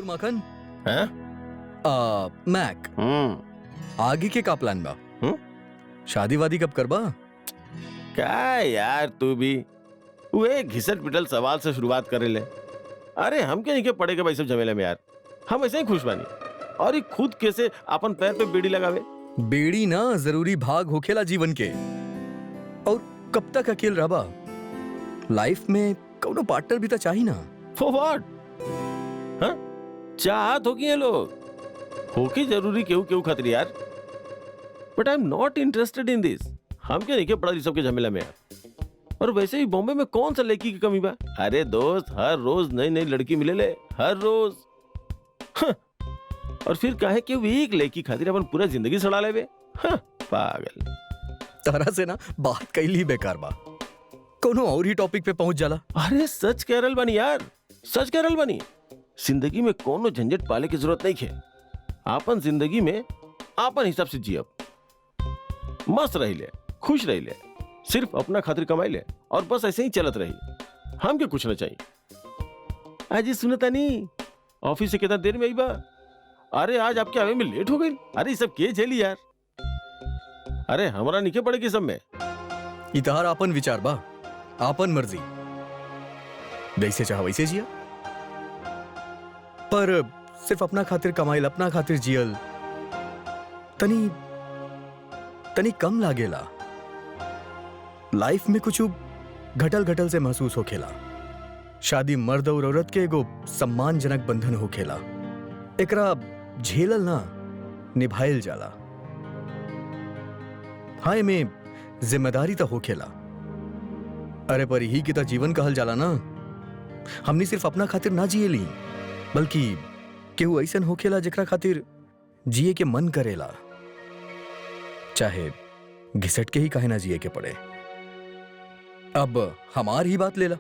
और माखन हैं? मैक आगे के का प्लान बा? शादी वादी कब करबा? क्या यार तू भी वे घिसट पिटल सवाल से शुरुआत करे ले। अरे हम क्या नहीं के पड़े के भाई सब झमेले में यार, हम ऐसे ही खुश बानी। और ये खुद कैसे अपन पैर पे बेड़ी लगावे? बेड़ी ना जरूरी भाग होखेला जीवन के। और कब तक अकेले रहबा? लाइफ में कोनो पार्टनर भी तो चाहिए ना। For what? हाँ? चाहत हो कि ये लोग होके जरूरी क्यों क्यों खतरी यार। But I am not interested in this. हम क्या नहीं के पड़ा सब के झमेला में यार। और वैसे ही बॉम्बे में कौन सा लड़की की कमी बा? अरे दोस्त, हर रोज नई नई लड़की मिले ले, हर रोज। हाँ। और फिर काहे कि वो एक लड़की खातिर अपन पूरा जिंदगी सड़ा लेवे? हाँ, पागल। तरह से ना बात कैली बेकार बा। कोनो और ही टॉपिक पे पहुंच जाला। अरे सच कह रहल बानी यार, सच कह रहल बानी। जिंदगी में कोनो झंझट पाले की जरूरत नहीं है। आपन जिंदगी में आपन हिसाब से जियब, मस्त रही ले, खुश रही ले, सिर्फ अपना खातिर कमाई ले और बस ऐसे ही चलत रही। हम क्या कुछ ना चाहिए। आज सुनता नहीं ऑफिस से कितना देर में आई बा? अरे आज आपके आवे में लेट हो गई। अरे सब के झेली यार। अरे हमारा निके पड़ेगी सब में। इतहार आपन विचार बा, आपन मर्जी, जैसे चाह वैसे जिया। पर सिर्फ अपना खातिर कमाइल, अपना खातिर जियल तनी तनी कम लागेला। लाइफ में कुछ घटल घटल से महसूस होखेला। शादी मर्द और औरत के एगो सम्मानजनक बंधन होखेला। एकरा झेलल ना, निभाइल जाला। हाँ, में जिम्मेदारी तो होखेला। अरे पर ही की तो जीवन कहल जाला ना। हमनी सिर्फ अपना खातिर ना जिएली, बल्कि केहू ऐसन होखेला जेकरा खातिर जिए के मन करेला, चाहे घिसट के ही काहे ना जिए के पड़े। अब हमार ही बात लेला।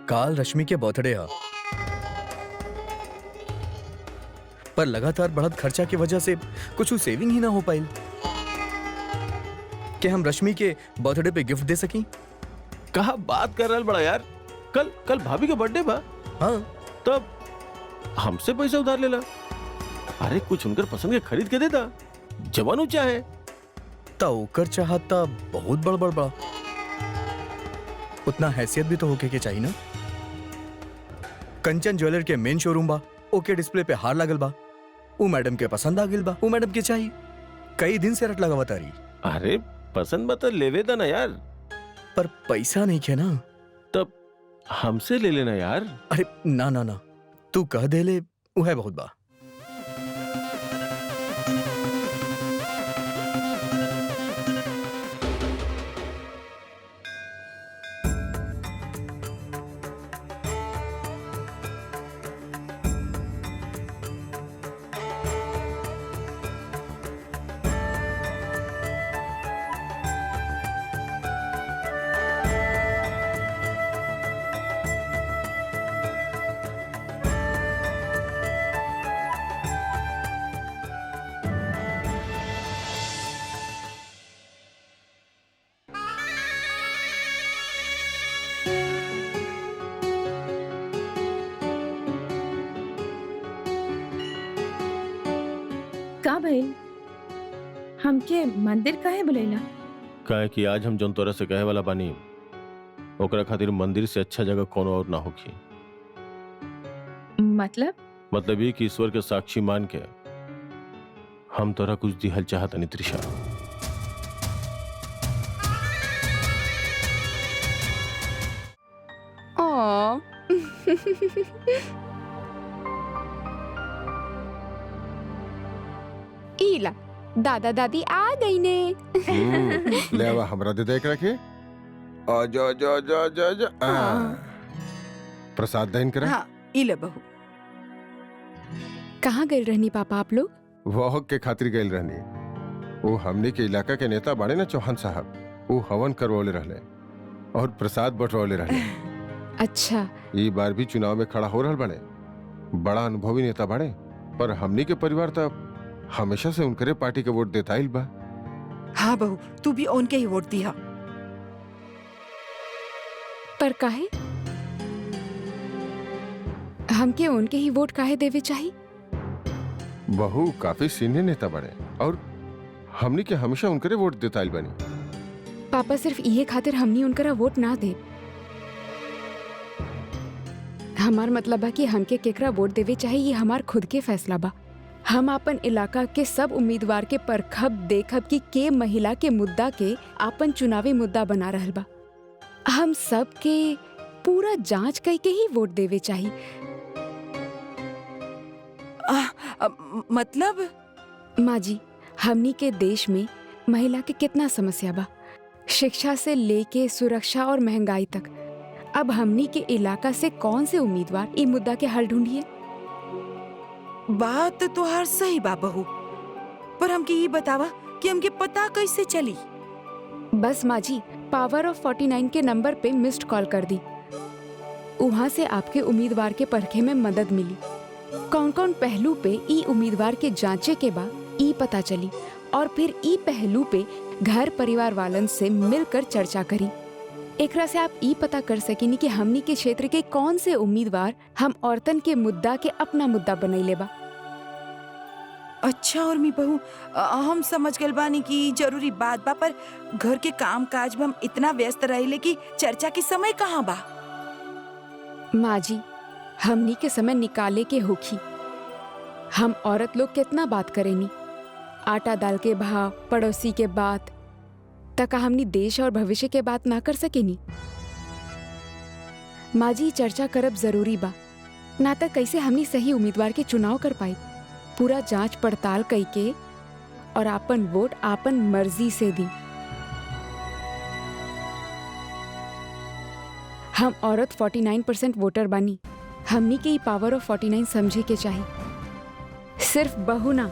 काल रश्मि के बर्थडे है, पर लगातार बढ़त खर्चा की वजह से कुछ सेविंग ही ना हो पाई कि हम रश्मि के बर्थडे पे गिफ्ट दे सकी। कहा बात कर रहा बड़ा यार। कल कल भाभी का बर्थडे बा। हाँ, तब हमसे पैसा उधार लेला। अरे कुछ उनकर पसंद के खरीद के देता, जवान ऊंचा है ता ओकर चाहता बहुत बड़ बा। उतना हैसियत भी तो होके के चाहिए ना। कंचन ज्वेलर के मेन शोरूम बा, ओके डिस्प्ले पे हार लागल बा। वो मैडम के पसंद आ गेल बा, वो मैडम के चाहिए। कई दिन से रट लगावा तारी। अरे पसंद बता लेवे दा ना यार। पर पैसा नहीं खे ना। तब हमसे ले लेना यार। अरे ना ना ना, तू कह दे ले, वो है बहुत बा। का भइल? हमके मंदिर काहे बुलेला? काहे कि आज हम जौन तोरा से कहे वाला बानी, ओकरा खातिर मंदिर से अच्छा जगह कोनो और ना होखी। मतलब ये कि ईश्वर के साक्षी मान के हम तोरा कुछ दिहल चाहतनी त्रिशा। इला दादा दादी आ गई ने। ले आवा हमरा दे देख रखे। आ जा जा जा जा जा। प्रसाद दहन करा। हाँ, इले बहू। कहाँ गए रहनी पापा आप लोग? वह के खातिर गइल रहनी। वो हमने के इलाका के नेता बाड़े ना चौहान साहब, वो हवन करवले रहले और प्रसाद बंटवाले रहले। अच्छा, ये बार भी चुनाव में खड़ा हो रहल बाड़े। बड़ा अनुभवी नेता बाड़े, पर हमनी के परिवार तब हमेशा से उनकरे पार्टी के वोट देता बा। हाँ बहू, तू भी उनके ही वोट दिया। पर काहे? हमके उनके ही वोट काहे देवे चाहिए? बहू काफी सीनियर नेता बने और हमनी के हमेशा उनकरे वोट देता आइल बनी। पापा सिर्फ इहे खातिर हमनी उनकरा वोट ना दे। हमार मतलब बा कि हमके केकरा वोट देवे चाहिए ये हमार खुद के फैसला बा। हम अपन इलाका के सब उम्मीदवार के परखब देखब कि के महिला के मुद्दा के अपन चुनावी मुद्दा बना रहल बा। हम सब के पूरा जांच करके ही वोट देवे चाहिए। मतलब माँ जी, हमनी के देश में महिला के कितना समस्या बा, शिक्षा से लेके सुरक्षा और महंगाई तक। अब हमनी के इलाका से कौन से उम्मीदवार ई मुद्दा के हल ढूंढिए? बात तो हर सही बा बहू, पर हमके ये बतावा कि हमके पता कैसे चली? बस माँ जी, पावर ऑफ 49 के नंबर पे मिस्ड कॉल कर दी। वहाँ से आपके उम्मीदवार के परखे में मदद मिली। कौन कौन पहलू पे ई उम्मीदवार के जांचे के बाद ई पता चली और फिर ई पहलू पे घर परिवार वालन से मिलकर चर्चा करी। एकरा से आप ई पता कर सकेनी कि हमनी के क्षेत्र के कौन से उम्मीदवार हम औरतन के मुद्दा के अपना मुद्दा बनैले बा। अच्छा उर्मी बहू, हम समझ गल बानी कि जरूरी बात बा, पर घर के काम काज में हम इतना व्यस्त रहिले कि चर्चा के समय कहाँ बा। माँ जी, हमनी के समय निकाले के होखी। हम औरत लोग कितना बात करेनी, आटा दाल के भाव, पड़ोसी के बात तक हमनी देश और भविष्य के बात ना कर सकेनी। माँ जी, चर्चा करब जरूरी बा, ना तक कैसे हमनी सही उम्मीदवार के चुनाव कर पाई। पूरा जांच पड़ताल करके और आपन वोट आपन मर्जी से दी। हम औरत 49% वोटर बानी। हमनी के ही पावर ऑफ 49 समझे के चाहिए। सिर्फ बहू ना,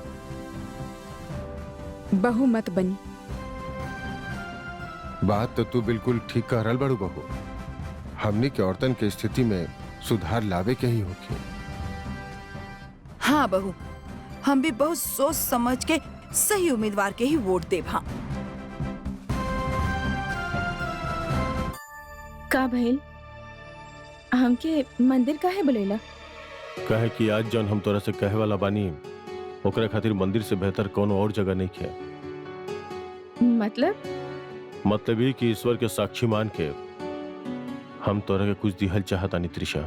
बहू मत बनी। बात तो तू बिल्कुल ठीक कह रहल बड़ू बहू। हमनी के औरतन के स्थिति में सुधार लावे के ही होगी। हाँ बहू, हम भी बहुत सोच समझ के सही उम्मीदवार के ही वोट देब। हाँ का भइल? हमके मंदिर काहे बुलेला? कहे कि आज जौन हम तोरा से कहे वाला बानी ओकरा खातिर मंदिर से बेहतर कोनो और जगह नहीं है। मतलब ये कि ईश्वर के साक्षी मान के हम तोरा के कुछ दिहल चाहतानी त्रिशा।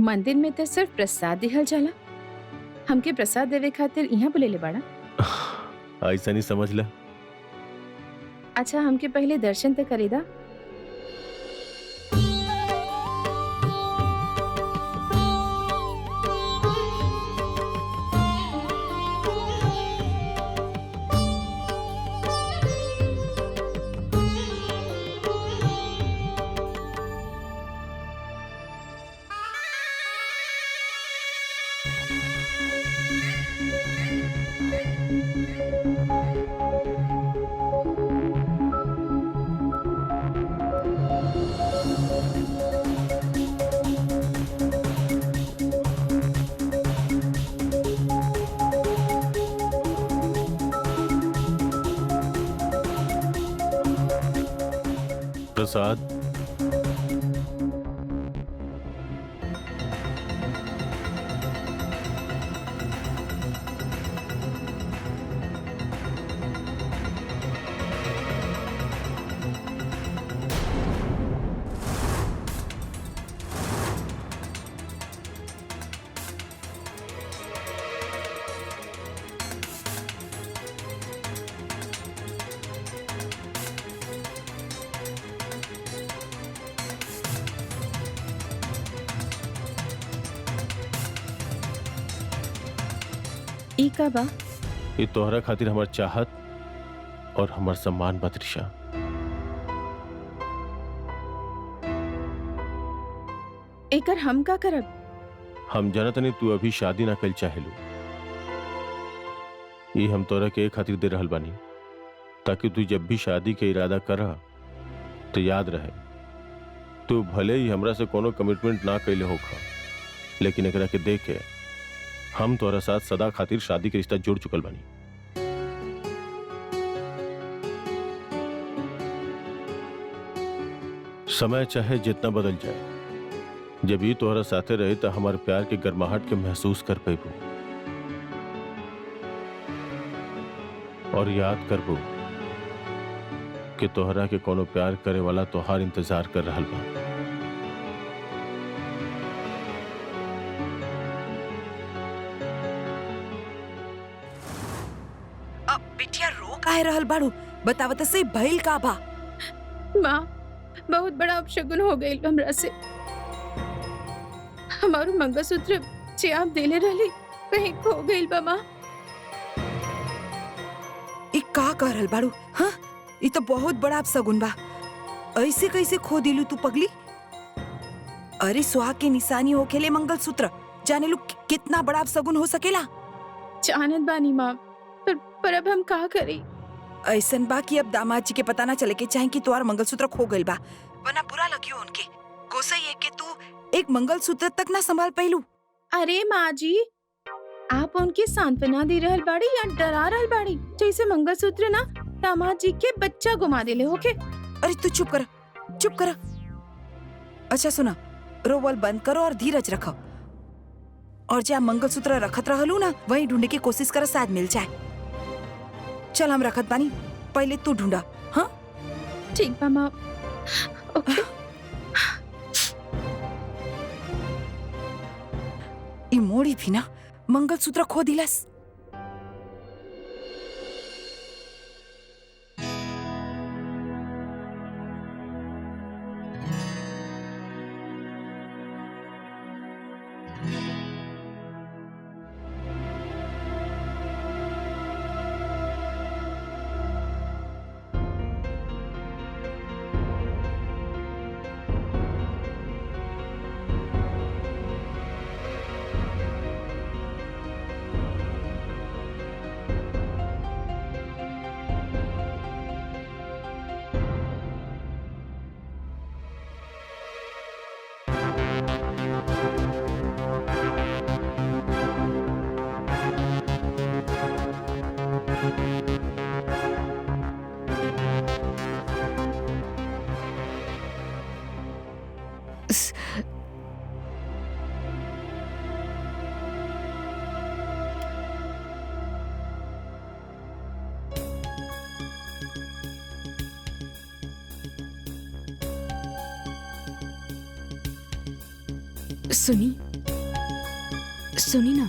मंदिर में तो सिर्फ प्रसाद दिहल जाला। हमके प्रसाद देवे खातिर यहाँ बुलेले बाड़ा? ऐसा नहीं समझ ला। अच्छा, हमके पहले दर्शन तो करेदा। प्रसाद ई का बा? ये तोहरा खातिर हमार चाहत और हमार सम्मान बा त्रिशा। एकर हम का करब? हम जानत नहीं तू अभी शादी ना कल चाहेलू। ये हम तोरा के खातिर दे रहल बानी ताकि तू जब भी शादी के इरादा करा तो याद रहे तू भले ही हमरा से कोनो कमिटमेंट ना कैले होखा, लेकिन एकरा के देख के हम तोरा साथ सदा खातिर शादी के रिश्ता जुड़ चुकल बानी। समय चाहे जितना बदल जाए, जब ये तोहरा साथे रही तो हमारे प्यार के गर्माहट के महसूस कर पेबू और याद करबू कि तोहरा के कोनो प्यार करे वाला तोहार इंतजार कर रहल बा। अब बिटिया रो काहे रहल बाड़ू? बतावत सही भइल का बा? माँ, बहुत बड़ा अपशगुन हो गई हमरा से। हमारू मंगलसूत्र जे आप देले रहली कहीं खो गइल बा माँ। ई का कह रहल बाड़ू? हाँ, ई तो बहुत बड़ा अपशगुन बा। ऐसे कैसे खो दिलू तू पगली? अरे सुहाग के निशानी होखेले मंगलसूत्र, जाने लू कितना बड़ा अपशगुन हो सकेला। जानत बानी माँ, पर अब हम का करी? ऐसन बा कि अब दामाद जी के पता ना चले के चाहे कि तुम्हारा मंगलसूत्र खो गइल बा, वरना बुरा लगियो उनके। गोसाई है कि तू एक मंगलसूत्र तक ना संभाल पैलू। अरे माँ जी, आप उनकी सांत्वना दे रहल बाड़ी या डरा रहल बाड़ी? जैसे मंगलसूत्र ना दामाद जी के बच्चा गुमा देले होके। अरे तू चुप कर, चुप कर। अच्छा सुना, रोवल बंद करो और धीरज रखो, और जहाँ मंगलसूत्र रखत रहलू ना वहीं ढूंढने की कोशिश कर, शायद मिल जाए। चल हम रखत बानी, पहले तू ढूंढा। हाँ ठीक बा माँ। ओके। ई मोड़ी भी ना मंगलसूत्र खो दिलस। सुनी, सुनी ना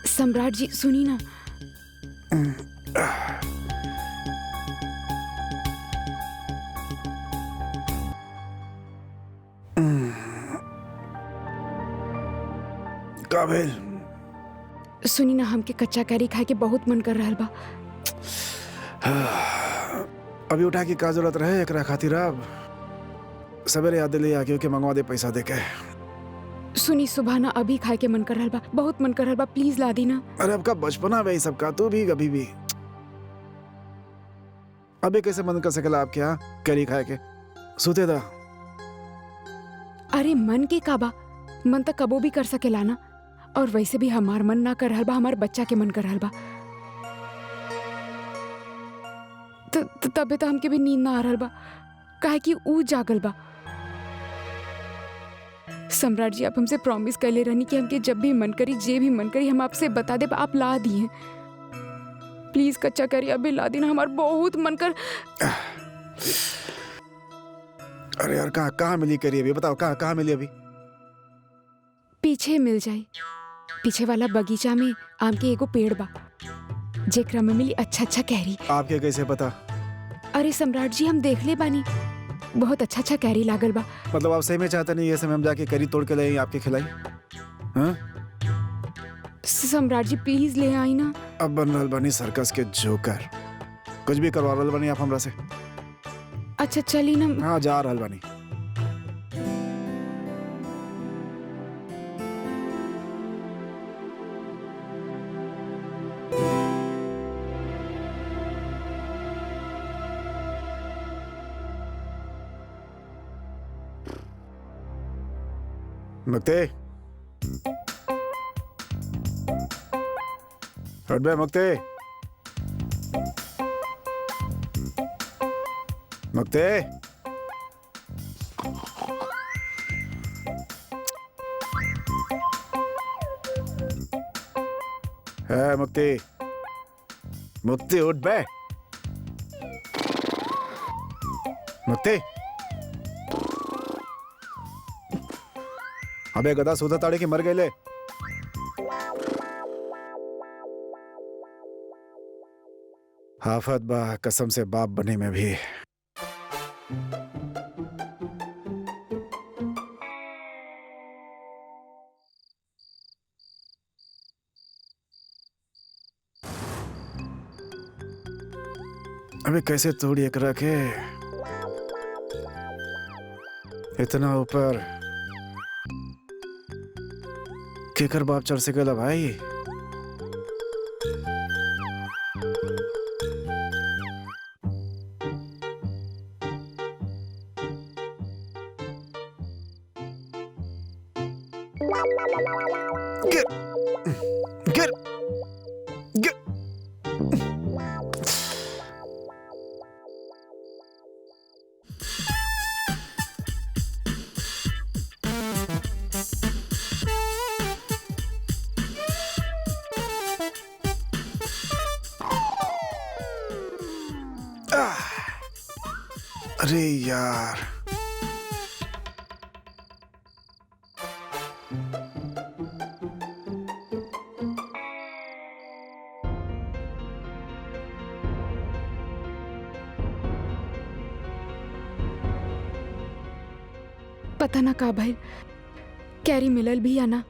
सम्राट जी, सुनी ना। काबिल, सुनी ना, हमके कच्चा कैरी खाए के बहुत मन कर रहल बा। अभी उठा के का जरूरत रहे एकरा खातिर? अब सवेरे याद ले आके के मंगवा दे पैसा दे के। सुनी, सुबह ना अभी खाए के मन कर रहल बा, बहुत मन कर रहल बा, प्लीज ला दी ना। अरे अब का बचपना है सब का, तू भी कभी भी अभी कैसे मन कर सकेला आपके यहाँ करी खाए के? सुते दा। अरे मन के काबा, मन तक कबो भी कर सकेला ना। और वैसे भी हमार मन ना कर रहल बा, हमार बच्चा के मन कर रहल बा। तबे तो हमके भी नींद ना आ रहल बा, काहे कि ऊ जागल बा। सम्राट जी, आप हमसे प्रॉमिस कर ले रहनी कि हमके जब भी मन करी, जे भी मन करी, हम आपसे बता दे, आप ला दिए। प्लीज कच्चा करी अभी ला दी ना, हमार बहुत मन कर। अरे यार, कहाँ कहाँ मिली करी अभी? बताओ कहाँ कहाँ मिली अभी? पीछे मिल जाई, पीछे वाला बगीचा में आम के एगो पेड़ बा, जेकरा में मिली अच्छा अच्छा कैरी। आपके कैसे पता? अरे सम्राट जी, हम देख ले बानी, बहुत अच्छा अच्छा कैरी लागल बा। मतलब आप सही में चाहते नहीं ये समय हम जाके करी तोड़ के ले आपके खिलाई? हाँ? सम्राट जी प्लीज ले आई ना। अब बन रहल बनी सर्कस के जोकर, कुछ भी करवा रहल बनी आप हमरा से। अच्छा चली ना। हाँ, जा रहल बनी। मक्ते, हट बे मक्ते, मक्ते, है मुक्ति, मुक्ति उठ बे। मुक्ति, अबे गधा सूधा ताड़े की मर गए ले। आफत बा कसम से बाप बने में भी। अबे कैसे तोड़ी एक रखे इतना ऊपर केकर बाप चढ़ सकेला भाई। गिर गिर गिर। अरे यार, पता ना का भाई कैरी मिलल भी या ना।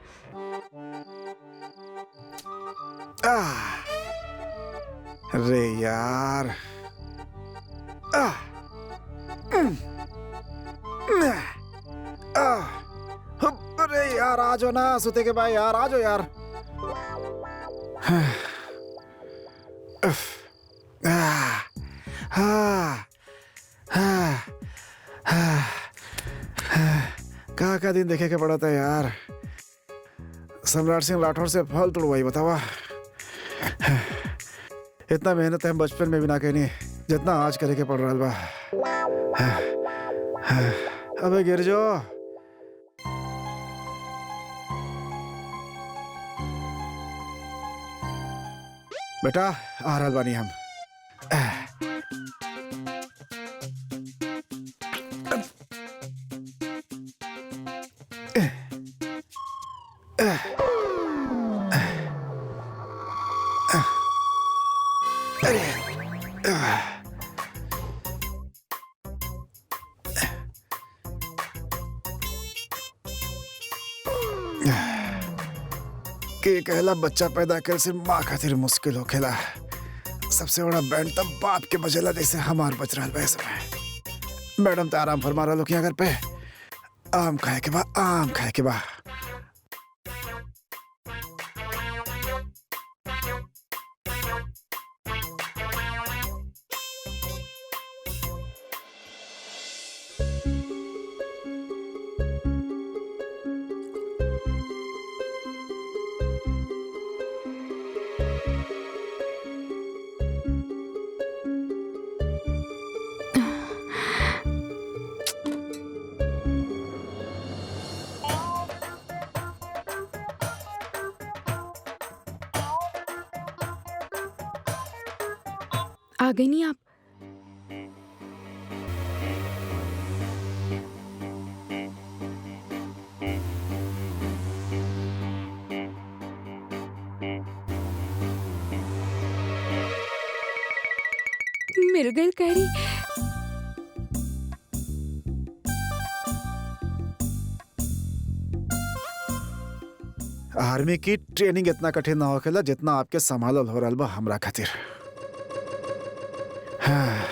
अरे यार, अरे यार आ जाओ ना सुते के भाई, यार आ जाओ यार। का दिन देखे के पड़ा था यार। सम्राट सिंह राठौर से फल तोड़वाई बतावा। इतना मेहनत हम बचपन में भी ना कहनी जितना आज करे के पड़ रहा बा। अबे गिर जो। बेटा आ रहा बानी हम। के कहला बच्चा पैदा कर से माँ खातिर मुश्किल हो खेला। सबसे बड़ा बैंड तब बाप के बजेला जैसे हमार बच रहा है समय। मैडम तो आराम फरमा रहा लो घर पे। आम खाए के बा, आम खाए के बा। आ गई नहीं आप? मिल गई कैरी। आर्मी की ट्रेनिंग इतना कठिन ना होखेला जितना आपके संभालल हो रहा बा हमरा खातिर। हाँ।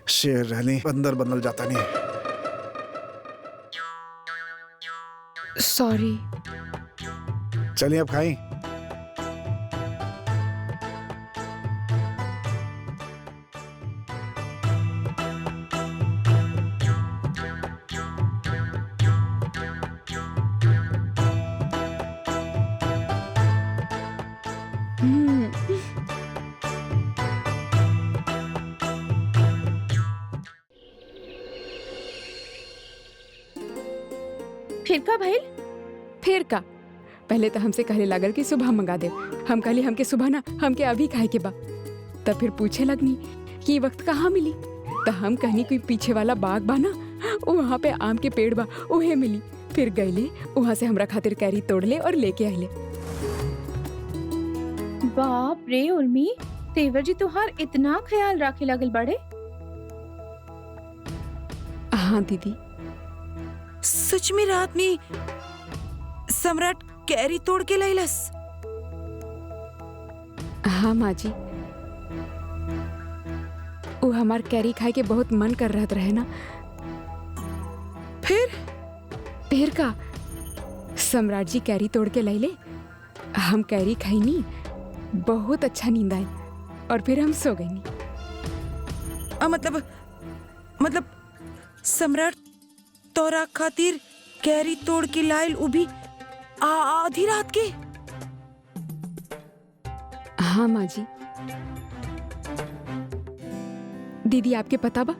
शेर रहनी बंदर बनल जाता नहीं। सॉरी। चलिए अब खाई। फिर का भाई? फिर का पहले तो हमसे कहले लागल कि सुबह मंगा दे। हम कहली हमके सुबह ना, हमके अभी खाए के बा। तब फिर पूछे लगनी कि वक्त कहाँ मिली। तो हम कहनी कोई पीछे वाला बाग बा ना, वहाँ पे आम के पेड़ बा, उहे मिली। फिर गईले वहाँ से हमरा खातिर कैरी तोड़ ले और लेके आइले। बाप रे उर्मी, तेवर जी तुहार इतना ख्याल रखे लगल बड़े। हाँ दीदी। सच में रात में सम्राट कैरी तोड़ के लैलस? हाँ माँ जी, वो हमार कैरी खाए के बहुत मन कर रहत रहे ना। फिर का सम्राट जी कैरी तोड़ के लैले, हम कैरी खाईनी, बहुत अच्छा नींद आई और फिर हम सो गईनी। मतलब सम्राट तोरा खातिर कैरी तोड़ के लाइल, उ भी आधी रात के? हाँ माँ जी। दीदी आपके पता बा,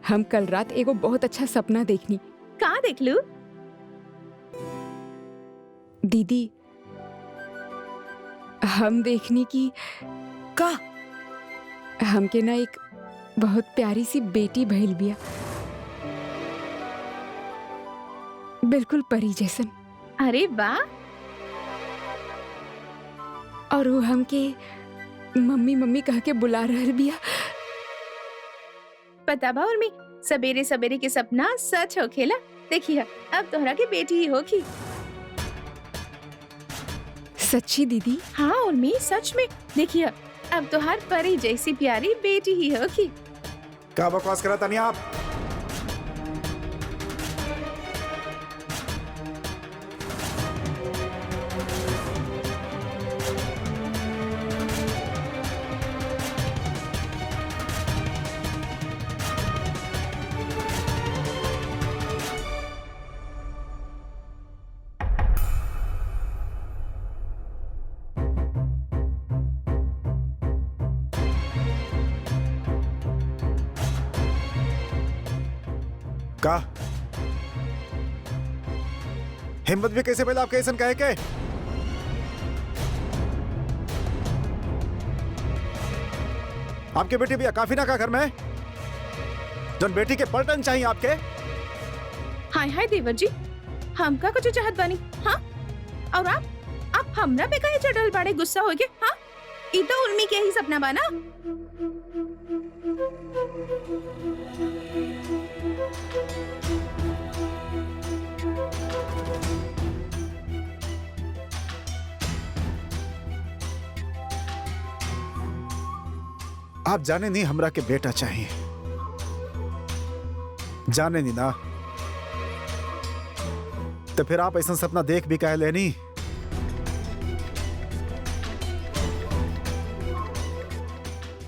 हम कल रात एगो बहुत अच्छा सपना देखनी। कहाँ देख लू? दीदी हम देखनी कि का हमके ना एक बहुत प्यारी सी बेटी भइल बिया, बिल्कुल परी जैसन। अरे वाह, और वो हमके मम्मी मम्मी कह के बुला रहल बिया। पता बा उर्मी, सवेरे सवेरे के सपना सच होखेला। देखिए अब तोहरा के बेटी ही होगी। सच्ची दीदी? हाँ उर्मी, सच में। देखिए अब तोहार परी जैसी प्यारी बेटी ही होगी। क्या बकवास करा तानी आप? का हिम्मत भी कैसे पहले आपके ऐसा कहे के? आपके बेटी भी काफी ना का घर में जन बेटी के पलटन चाहिए आपके। हाय हाय देवर जी, हमका कुछ चाहत बानी? हाँ, और आप हमरा पे काहे चढ़ल बाड़े, गुस्सा हो गए? हाँ, ई तो उर्मी के ही सपना बाना। आप जाने नहीं हमरा के बेटा चाहिए, जाने नहीं ना, तो फिर आप ऐसा सपना देख भी कह लेनी।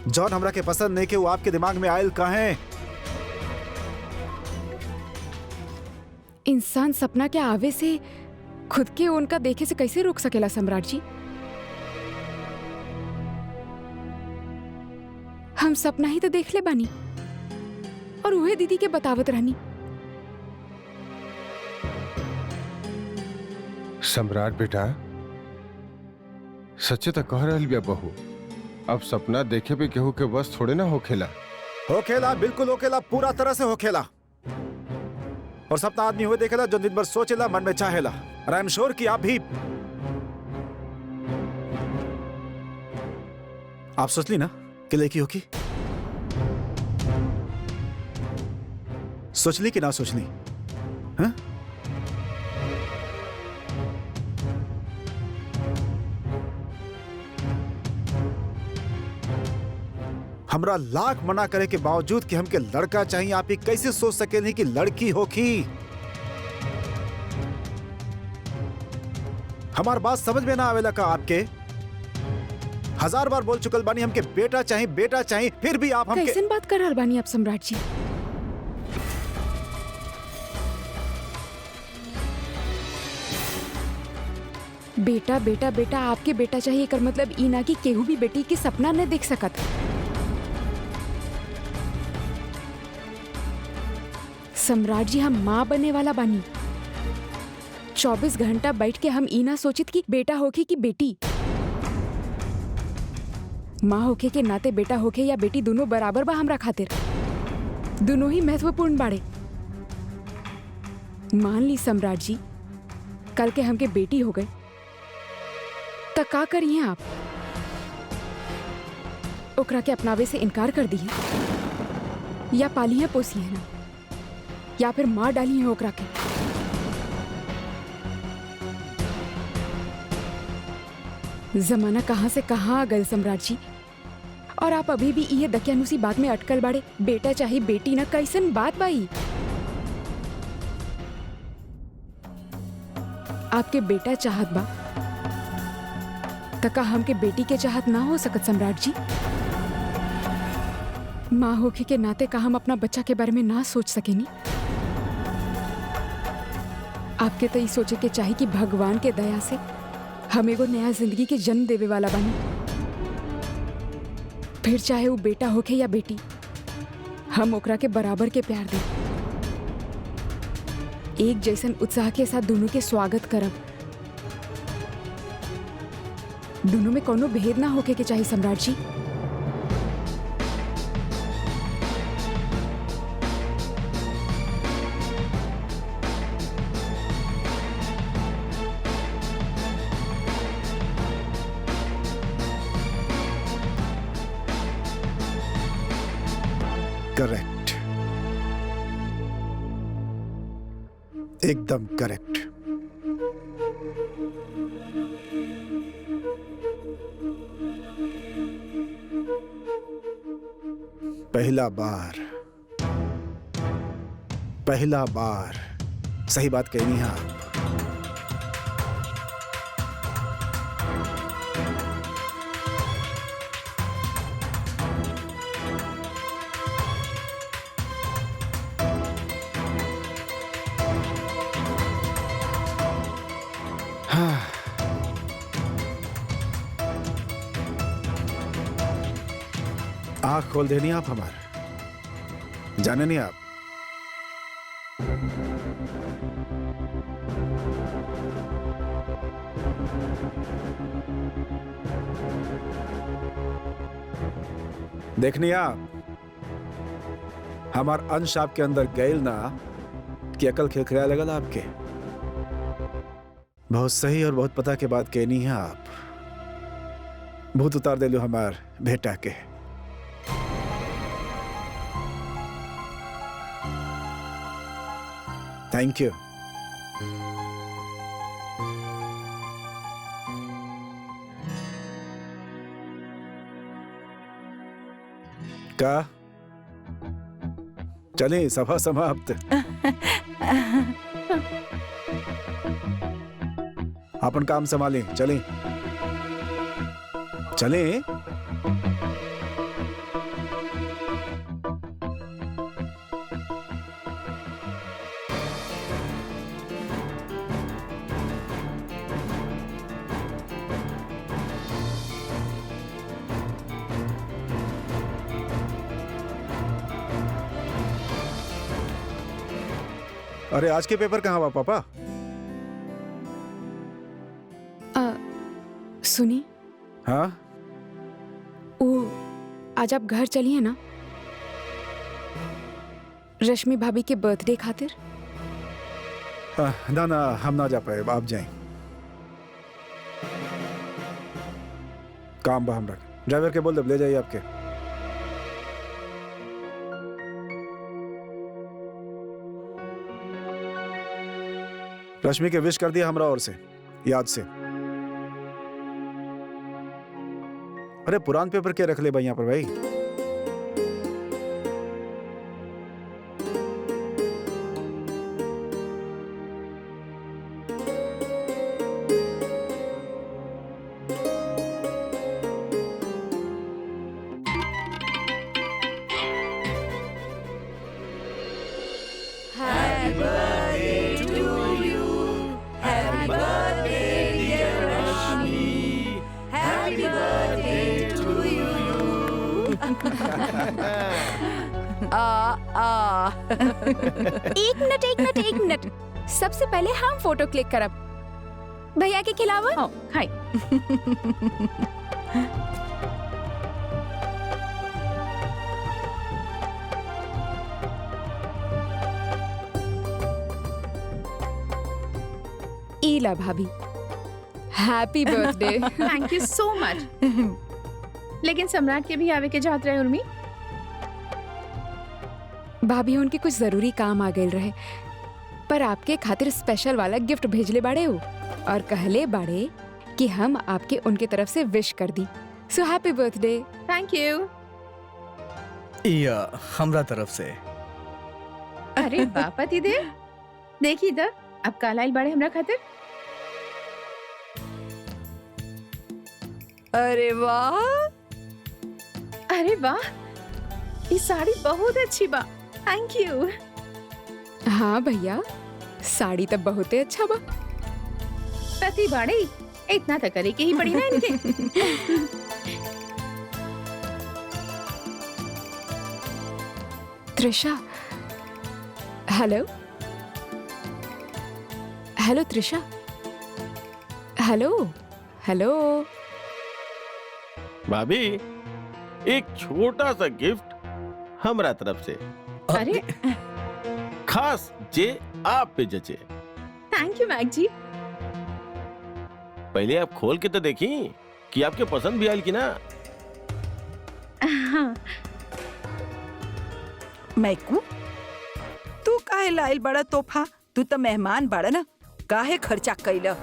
जॉन हमरा के पसंद नहीं के वो आपके दिमाग में आयल कहाँ? इंसान सपना के आवे से खुद के उनका देखे से कैसे रोक सकेला सम्राट जी? हम सपना ही तो देख ले बानी और उहे दीदी के बतावत रहनी। सम्राट बेटा, सच्चे तो कह रहल बिया बहू, अब सपना देखे पे केहू के बस थोड़े ना होखेला। होखेला, बिल्कुल होखेला, पूरा तरह से होखेला। और सपना आदमी हुए देखेला जो दिन भर सोचेला, मन में चाहेला। और आई एम श्योर कि आप भी आप सोच ली ना कि लड़की होगी? सोच ली कि ना सोच ली? हाँ? हमरा लाख मना करे के बावजूद कि हमके लड़का चाहिए, आप ही कैसे सोच सके नहीं कि लड़की होगी? हमार बात समझ में ना आवेला का आपके? 1000 बार बोल चुकल बानी हमके बेटा चाहिए, बेटा चाहिए, फिर भी आप हमके कैसन बात कर रहल बानी आप सम्राट जी? बेटा बेटा बेटा आपके बेटा चाहिए कर मतलब ई ना कि केहू भी बेटी के सपना न देख सकत। सम्राट जी हम माँ बने वाला बानी, 24 घंटा बैठ के हम ई ना सोचित कि बेटा होके कि बेटी। माँ होके के नाते बेटा होके या बेटी दोनों बराबर बा हमरा खातिर, दोनों ही महत्वपूर्ण बाड़े। मान ली सम्राट जी कल के हमके बेटी हो गए तो का करिए आप? ओकरा के अपनावे से इनकार कर दिए या पाली है पोसी है ना, या फिर मार डाली है ओकरा के? जमाना कहाँ से कहाँ आ गए सम्राट जी, और आप अभी भी ये दकियानुसी बात में अटकल बाड़े। बेटा चाहे बेटी ना, कैसन बात बाई? आपके बेटा चाहत बा तका हमके बेटी के चाहत ना हो सकत सम्राट जी? माँ होके के नाते का हम अपना बच्चा के बारे में ना सोच सकेनी? आपके तो ये सोचे के चाहिए कि भगवान के दया से हम एगो नया जिंदगी के जन्म देवे वाला बानी। फिर चाहे वो बेटा होके या बेटी, हम ओकरा के बराबर के प्यार दें, एक जैसन उत्साह के साथ दोनों के स्वागत करब। दोनों में कोनो भेद ना होके के चाहिए सम्राट जी। करेक्ट, एकदम करेक्ट। पहला बार सही बात कहनी है आप। आंख खोल देनी आप हमारे, जाने नहीं आप। देखनी आप, हमार अंश आपके अंदर गैल ना कि अकल खिलखिला लगल आपके। बहुत सही और बहुत पता के बात कहनी है आप। भूत उतार दे लो हमार बेटा के। Thank you. का चलें, सभा समाप्त। अपन काम संभालें, चलें चलें। अरे आज के पेपर कहाँ हुआ पापा? सुनी, हाँ आज आप घर चलिए ना रश्मि भाभी के बर्थडे खातिर। ना ना, हम ना जा पाए, आप जाएं। काम बा हमरा। ड्राइवर के बोल दे ले जाइए आपके। रश्मि के विश कर दिया हमरा ओर से, याद से। अरे पुरान पेपर क्या रख ले भाई यहाँ पर भाई। एक मिनट सबसे पहले हम फोटो क्लिक करब। भैया के खिलावा। हाँ खाई। ईला भाभी, happy birthday. Thank you so much. लेकिन सम्राट के भी आवे के चाहत रहे उर्मी। भाभी उनके कुछ जरूरी काम आ गए रहे, पर आपके खातिर स्पेशल वाला गिफ्ट भेजले बाड़े हो और कहले बाड़े कि हम आपके उनके तरफ से विश कर दी। So happy birthday. Thank you. या हमरा तरफ से। अरे बापति दे, देखी द अब कालाइल बड़े हमरा खातिर। अरे वाह, अरे वाह, ये साड़ी बहुत अच्छी बा। Thank you. हाँ भैया, साड़ी तब बहुत ही अच्छा बा। पति बाड़े इतना तो करे के ही पड़ी ना इनके। Trisha, hello hello Trisha, hello hello. भाभी एक छोटा सा गिफ्ट हमरा तरफ से, अरे खास जे आप पे जचे। थैंक यू मैक जी। पहले आप खोल के तो देखी कि आपके पसंद भी आयल की ना। हाँ, मैकू, तू काहे लाइल बड़ा तोहफा? तू तो मेहमान बड़ा ना, काहे खर्चा कैला?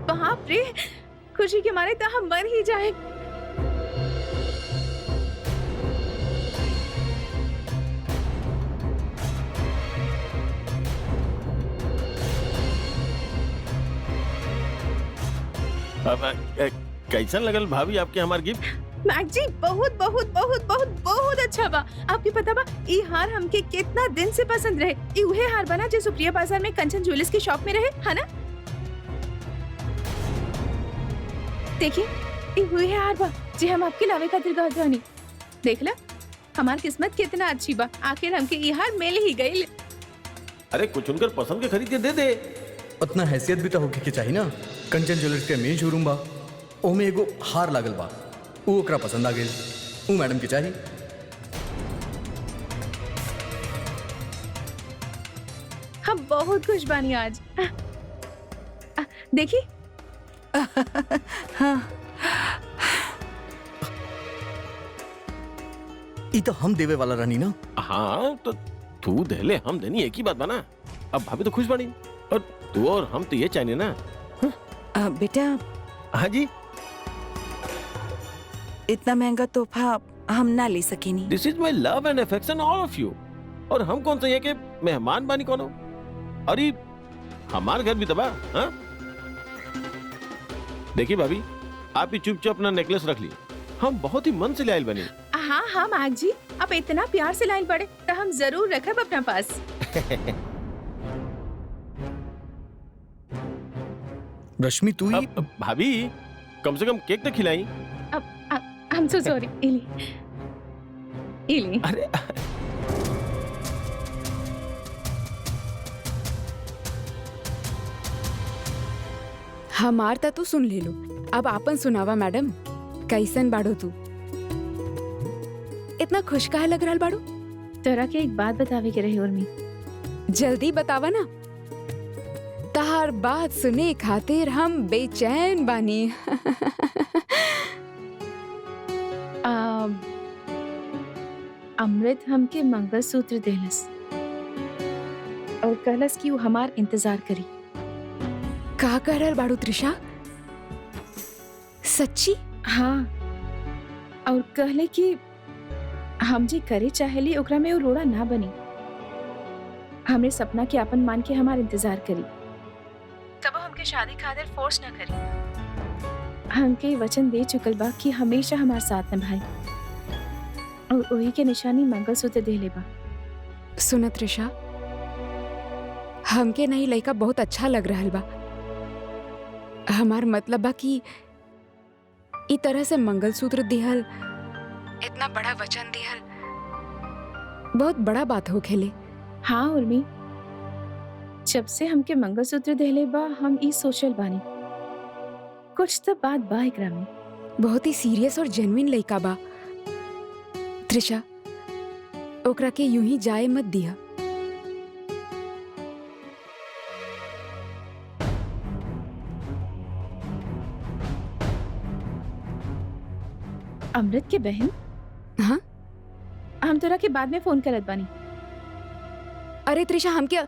बाप रे, खुशी के मारे तो हम मर ही जाए। अब कैसन लगल भाभी आपके हमार गिफ्ट? मैक जी बहुत बहुत बहुत बहुत बहुत अच्छा बा। आपके पता बा ई हार हमके कितना दिन से पसंद रहे। ई उहे हार बना जो सुप्रिया बाजार में कंचन ज्वेलर्स की शॉप में रहे, है ना? देखिए, ई उहे हार बा जे हम आपके लावे खातिर कहत रहनी। देख ला, हमार किस्मत कितना अच्छी बा, आखिर हमके ई हार मिल ही गइल। अरे कुछ उनकर पसंद के खरीद के दे दे। उतना हैसियत भी तो होके के चाहिए ना। कंचन ज्वेलर्स के मेन शोरूम बा, ओमे एगो हार लागल बा, ऊ ओकरा पसंद आ गेल, ऊ मैडम के चाहिए। हम बहुत खुश बानी आज। देखी, ई तो हम देवे वाला रहनी ना। हाँ तो तू दहले हम देनी एक ही बात बना। अब भाभी तो खुश बनी और तू और हम तो ये चाहिए ना। बेटा, हाँ जी, इतना महंगा तोहफा हम ना ले सकेनी। This is my love and affection all of you. और हम कौन सा ये के मेहमान बानी कौन हो? अरे हमार घर भी दबा। हाँ देखिए भाभी, आप ही चुपचाप अपना नेकलेस रख ली, हम बहुत ही मन से लायल बनी। हाँ हाँ मैक जी, अब इतना प्यार से लाइन पड़े तो हम जरूर रखब अपना पास। रश्मि तू ही अब भाभी कम से कम केक तो खिलाई। I'm so sorry. इली। अरे हमार ता तू सुन ले लो, अब आपन सुनावा मैडम, कैसन बाड़ो तू? इतना खुश काहे लग रहल बाड़ो? तोरा के एक बात बतावे के रही उर्मी। जल्दी बतावा ना, तहार बात सुने खातिर हम बेचैन बानी। अमृत हमके मंगलसूत्र देलस और कहलस कि वो हमार इंतजार करी। का कह रहल बाड़ू त्रिशा? सच्ची? हाँ, और कहले कि हम जे करे चाहेली ओकरा में वो रोड़ा ना बनी। हमरे सपना के अपन मान के हमार इंतजार करी, कबो हमके शादी खातिर फोर्स ना करी। हमके वचन दे चुकल बा कि हमेशा हमार साथ निभाई और वही के निशानी मंगलसूत्र देले बा। सुन त्रिशा, हमके नहीं लड़का बहुत अच्छा लग रहल बा। हमार मतलब बा कि ई तरह से मंगलसूत्र दिहल, इतना बड़ा वचन दिहल, बहुत बड़ा बात हो खेले। हाँ उर्मी, जब से हमके मंगलसूत्र देले बा हम ई सोचल बानी कुछ तो बात बा एकरा में। बहुत ही सीरियस और जेन्युइन लड़का बा। त्रिशा, ओकरा के यूं ही जाए मत दिया। अमृत के बहन, हाँ? हम तोरा के बाद में फोन करत बानी। अरे त्रिशा, हम क्या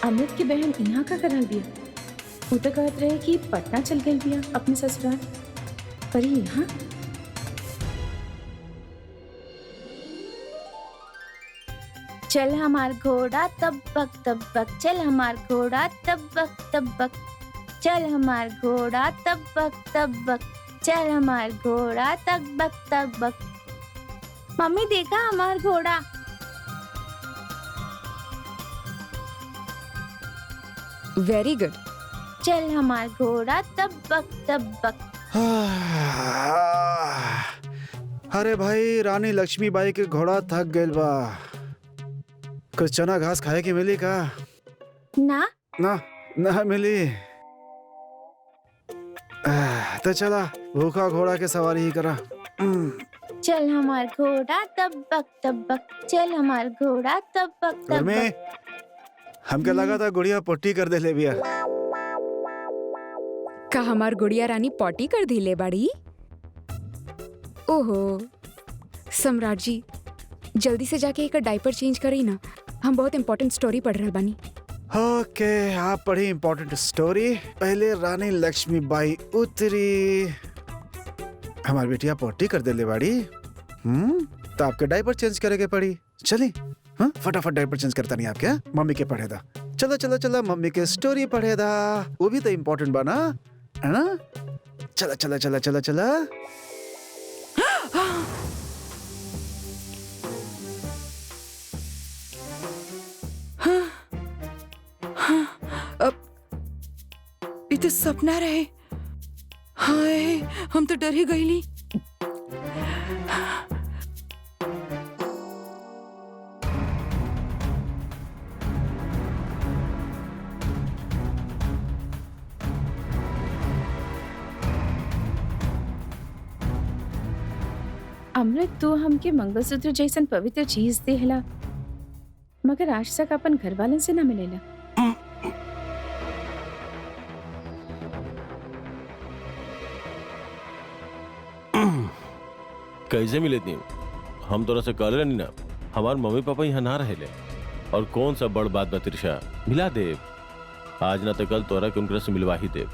अमृत की बहन यहाँ का करल बिया। वो तो कहत रहे कि पटना चल गई बिया अपने ससुराल, पर ये यहाँ चल हमार घोड़ा तब्बक तब्बक, चल हमार घोड़ा तब्बक तब्बक, चल हमार घोड़ा तब्बक तब्बक, चल हमार घोड़ा तब्बक तब्बक। मम्मी देखा हमार घोड़ा। Very good. चल हमार घोड़ा तब्बक तब्बक। अरे भाई, रानी लक्ष्मीबाई के घोड़ा थक गइल बा। कुछ चना घास खाए के मिली का? ना ना ना मिली। तो चला भूखा घोड़ा के सवारी ही करा। चल हमार घोड़ा तब्बक तब्बक, चल हमार घोड़ा तब्बक घर में तब्बक। हमके लगा था गुड़िया पट्टी कर दे ले बिया। का हमार गुड़िया रानी पॉटी कर दी ले बाड़ी? ओहो सम्राट जी, जल्दी से जाके एक डायपर चेंज करी ना, हम बहुत इम्पोर्टेंट स्टोरी पढ़ रहे बानी। ओके, आप पढ़ी इम्पोर्टेंट स्टोरी। पहले रानी लक्ष्मीबाई उतरी, हमारी बेटिया पट्टी कर दे ले बाड़ी। तो आपके डायपर चेंज करे के पड़ी। चली हाँ, फटाफट डायपर चेंज करता नहीं आपके। मम्मी के पढ़े दा। चलो चलो चलो, मम्मी के स्टोरी पढ़े दा, वो भी तो इम्पोर्टेंट बना है ना। चला चला चला चला चला। अब ये तो सपना रहे। हाय, हम तो डर ही गईली। अमृत, तू हमके मंगलसूत्र जैसन पवित्र चीज देहला, मगर आज तक अपन घर वालन से ना मिलेला। कैसे मिले थी? हम तोरा से कहले रहनी ना, हमार मम्मी पापा यहाँ ना रहेले। और कौन सा बड़ बात बा त्रिशा, मिला देव। आज ना तो कल तोरा के उनकरा से मिलवा ही देव।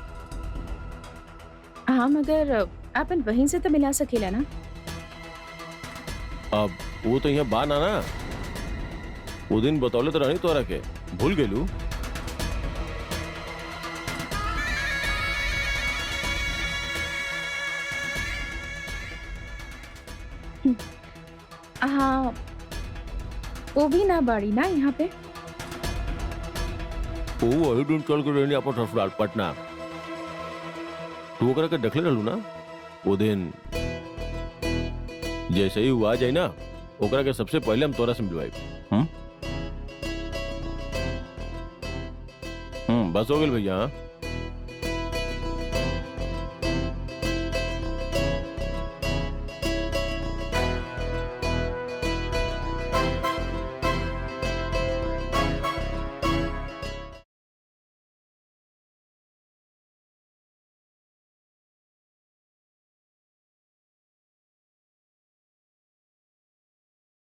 हाँ, मगर अपन वहीं से तो मिला सकेला ना। अब वो तो यहाँ बा ना ना, वो दिन बतौले तो रहनी तोरा के, भूल गेलू? हाँ, वो भी ना बाड़ी ना यहाँ पे। वो वही दिन चल के रहनी अपन ससुराल पटना। तू ओकरा के देखले रहलू ना वो दिन। जैसे ही वो आ जाए ना, ओकरा के सबसे पहले हम तोरा से मिलवाई। बस हो गए भैया।